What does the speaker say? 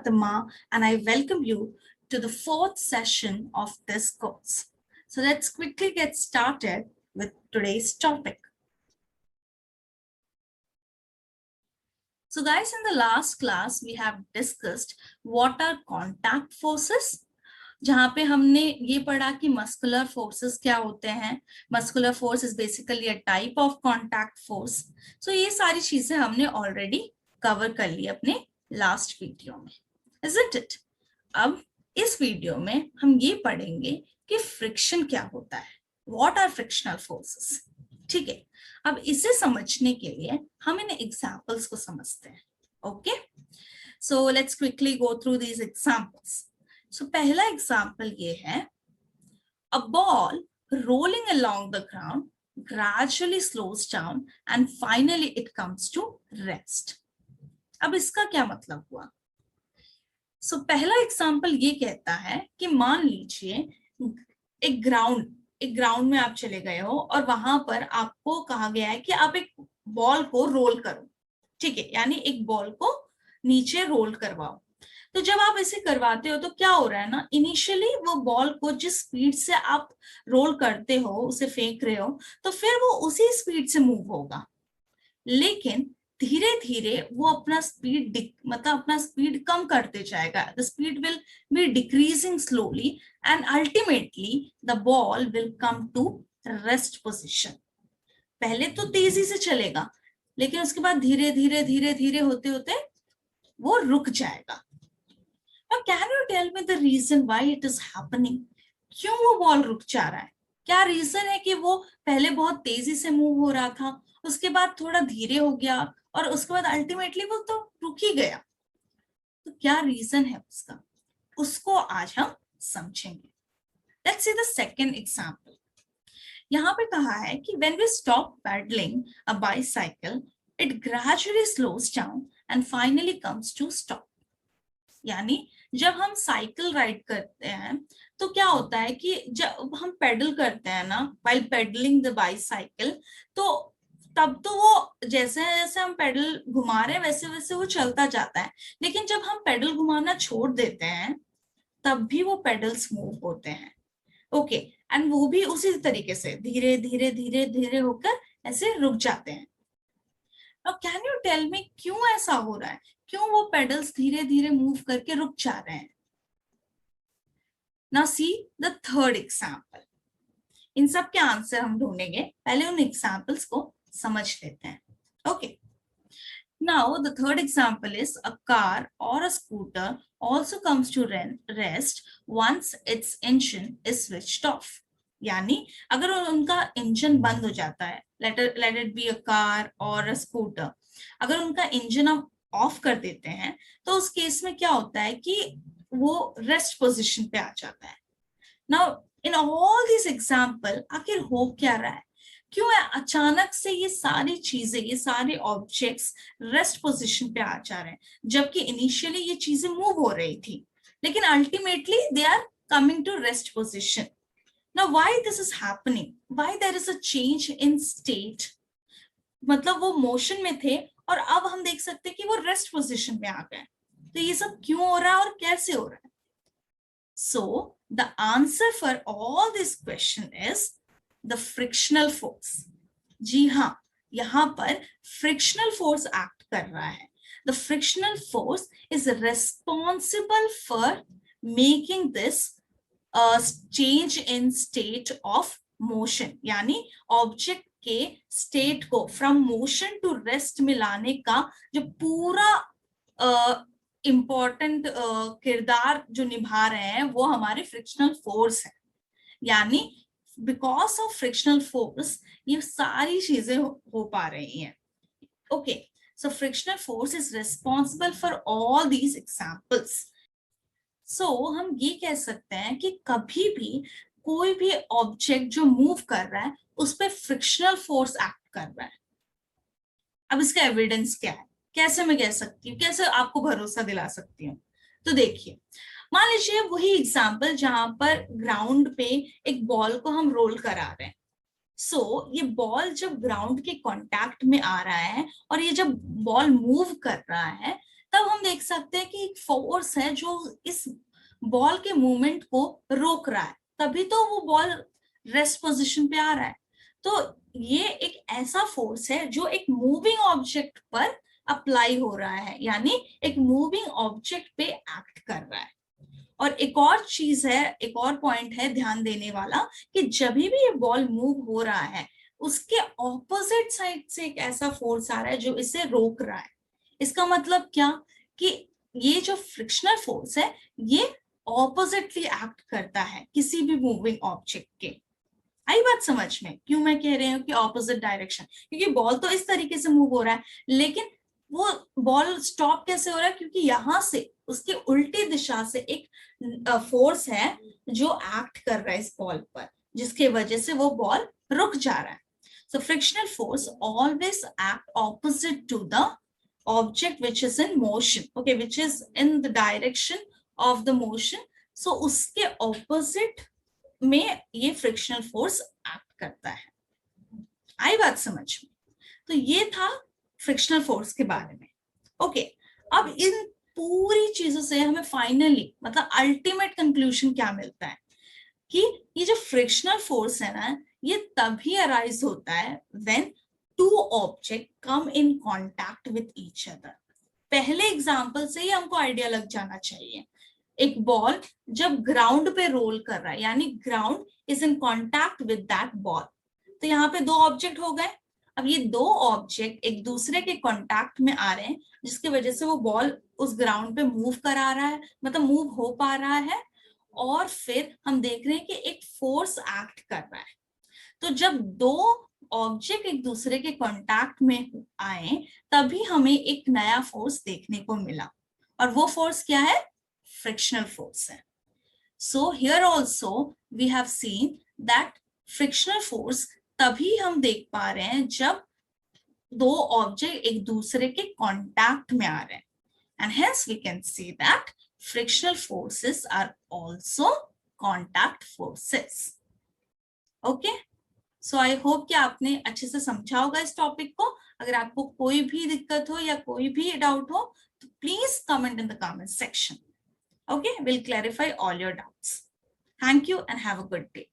Fatima and I welcome you to the fourth session of this course. So let's quickly get started with today's topic. So guys, in the last class, we have discussed what are contact forces. जहाँ पे हमने ये पढ़ा कि muscular forces क्या होते हैं. Muscular force is basically a type of contact force. So ये सारी चीजें हमने ऑलरेडी कवर कर ली अपने लास्ट वीडियो में, isn't it? अब इस वीडियो में हम ये पढ़ेंगे कि फ्रिक्शन क्या होता है, व्हाट आर फ्रिक्शनल फोर्सेस. ठीक है, अब इसे समझने के लिए हम इन एग्जाम्पल्स को समझते हैं. Okay, so let's quickly go through these examples. So पहला एग्जाम्पल ये है, a ball rolling along the ground gradually slows down and finally it comes to rest. अब इसका क्या मतलब हुआ? So पहला एग्जाम्पल ये कहता है कि मान लीजिए एक ग्राउंड में आप चले गए हो और वहां पर आपको कहा गया है कि आप एक बॉल को रोल करो. ठीक है, यानी एक बॉल को नीचे रोल करवाओ. तो जब आप ऐसे करवाते हो तो क्या हो रहा है ना, इनिशियली वो बॉल को जिस स्पीड से आप रोल करते हो, उसे फेंक रहे हो, तो फिर वो उसी स्पीड से मूव होगा. लेकिन धीरे धीरे वो अपना स्पीड कम करते जाएगा. The speed will be decreasing slowly and ultimately the ball will come to rest position. पहले तो तेजी से चलेगा, लेकिन उसके बाद धीरे धीरे होते होते वो रुक जाएगा. Now, can you tell me the reason why it is happening? क्यों वो बॉल रुक जा रहा है? क्या रीजन है कि वो पहले बहुत तेजी से मूव हो रहा था, उसके बाद थोड़ा धीरे हो गया और उसके बाद अल्टीमेटली वो तो रुक ही गया. तो क्या रीजन है उसका, उसको आज हम समझेंगे. Let's see the second example. यहाँ पे कहा है कि when we stop pedaling a bicycle, it gradually slows down and finally comes to stop. यानी जब हम साइकिल राइड करते हैं तो क्या होता है कि जब हम पेडल करते हैं ना, while pedaling the bicycle, तो तब तो वो जैसे जैसे हम पेडल घुमा रहे हैं वैसे वैसे वो चलता जाता है. लेकिन जब हम पेडल घुमाना छोड़ देते हैं तब भी वो पेडल्स मूव होते हैं. ओके, एंड वो भी उसी तरीके से धीरे धीरे होकर ऐसे रुक जाते हैं. अब कैन यू टेल मी क्यों ऐसा हो रहा है, क्यों वो पेडल्स धीरे धीरे मूव करके रुक जा रहे हैं? Now see the third example. इन सब के आंसर हम ढूंढेंगे, पहले उन एग्जाम्पल्स को समझ लेते हैं. Okay, now the third example is a car और अ scooter also comes to rest once its engine is switched off. यानी अगर उनका इंजन बंद हो जाता है, let it be a car or a scooter, अगर उनका इंजन हम ऑफ कर देते हैं तो उस केस में क्या होता है कि वो रेस्ट पोजीशन पे आ जाता है. Now in all this example आखिर हो क्या रहा है, क्यों है अचानक से ये सारी चीजें, ये सारे ऑब्जेक्ट्स रेस्ट पोजीशन पे आ जा रहे हैं, जबकि इनिशियली ये चीजें मूव हो रही थी, लेकिन ultimately they are coming to rest position. Now why this is happening, why there is a change in state. मतलब वो मोशन में थे और अब हम देख सकते हैं कि वो रेस्ट पोजीशन में आ गए. तो ये सब क्यों हो रहा है और कैसे हो रहा है? So the answer for all this question is the frictional force. जी हाँ, यहाँ पर फ्रिक्शनल फोर्स एक्ट कर रहा है. The frictional force is responsible for making this change in state of motion. यानी ऑब्जेक्ट के स्टेट को फ्रॉम मोशन टू रेस्ट में लाने का जो पूरा इंपॉर्टेंट किरदार जो निभा रहे हैं वो हमारे फ्रिक्शनल फोर्स है. यानी बिकॉज ऑफ फ्रिक्शनल फोर्स ये सारी चीजें हो पा रही हैं. Okay, so frictional force is responsible for all these examples. So हम ये कह सकते हैं कि कभी भी कोई भी ऑब्जेक्ट जो मूव कर रहा है उस पर फ्रिक्शनल फोर्स एक्ट कर रहा है. अब इसका एविडेंस क्या है, कैसे मैं कह सकती हूँ, कैसे आपको भरोसा दिला सकती हूँ? तो देखिए, मान लीजिए वही एग्जाम्पल जहां पर ग्राउंड पे एक बॉल को हम रोल करा रहे हैं. सो ये बॉल जब ग्राउंड के कांटेक्ट में आ रहा है और ये जब बॉल मूव कर रहा है तब हम देख सकते हैं कि एक फोर्स है जो इस बॉल के मूवमेंट को रोक रहा है, तभी तो वो बॉल रेस्ट पोजीशन पे आ रहा है। तो ये एक ऐसा फोर्स है जो एक मूविंग ऑब्जेक्ट पर अप्लाई हो रहा है, यानी एक मूविंग ऑब्जेक्ट पे एक्ट कर रहा है। और एक और चीज है, एक और पॉइंट है ध्यान देने वाला, कि जब भी ये बॉल मूव हो रहा है उसके ऑपोजिट साइड से एक ऐसा फोर्स आ रहा है जो इसे रोक रहा है। इसका मतलब क्या, कि ये जो फ्रिक्शनल फोर्स है ये ऑपोजिटली एक्ट करता है किसी भी मूविंग ऑब्जेक्ट के। आई बात समझ में, क्यों मैं कह रही हूँ कि ऑपोजिट डायरेक्शन, क्योंकि बॉल तो इस तरीके से मूव हो रहा है, लेकिन वो बॉल स्टॉप कैसे हो रहा है, क्योंकि यहां से उसके उल्टी दिशा से एक फोर्स है जो एक्ट कर रहा है इस बॉल पर, जिसके वजह से वो बॉल रुक जा रहा है। So frictional force always act opposite to the object which is in motion, okay, which is in the direction of the motion. So उसके opposite में ये फ्रिक्शनल फोर्स एक्ट करता है। आई बात समझ में? तो ये था फ्रिक्शनल फोर्स के बारे में। ओके, अब इन पूरी चीजों से हमें फाइनली मतलब अल्टीमेट कंक्लूजन क्या मिलता है, कि ये जो फ्रिक्शनल फोर्स है ना, ये तभी अराइज होता है when two object come in contact with each other. पहले एग्जांपल से ही हमको आइडिया लग जाना चाहिए। एक बॉल जब ग्राउंड पे रोल कर रहा है, यानी ground is in contact with that ball, तो यहाँ पे दो ऑब्जेक्ट हो गए। अब ये दो ऑब्जेक्ट एक दूसरे के कांटेक्ट में आ रहे हैं, जिसकी वजह से वो बॉल उस ग्राउंड पे मूव करा रहा है, मतलब मूव हो पा रहा है, और फिर हम देख रहे हैं कि एक फोर्स एक्ट कर रहा है। तो जब दो ऑब्जेक्ट एक दूसरे के कांटेक्ट में आए तभी हमें एक नया फोर्स देखने को मिला, और वो फोर्स क्या है, फ्रिक्शनल फोर्स है। So here also we have seen that frictional force तभी हम देख पा रहे हैं जब दो ऑब्जेक्ट एक दूसरे के कांटेक्ट में आ रहे हैं, and hence we can see that frictional forces are also contact forces. Okay, so I hope कि आपने अच्छे से समझा होगा इस टॉपिक को। अगर आपको कोई भी दिक्कत हो या कोई भी डाउट हो तो please comment in the comment section. Okay, we'll clarify all your doubts. Thank you and have a good day.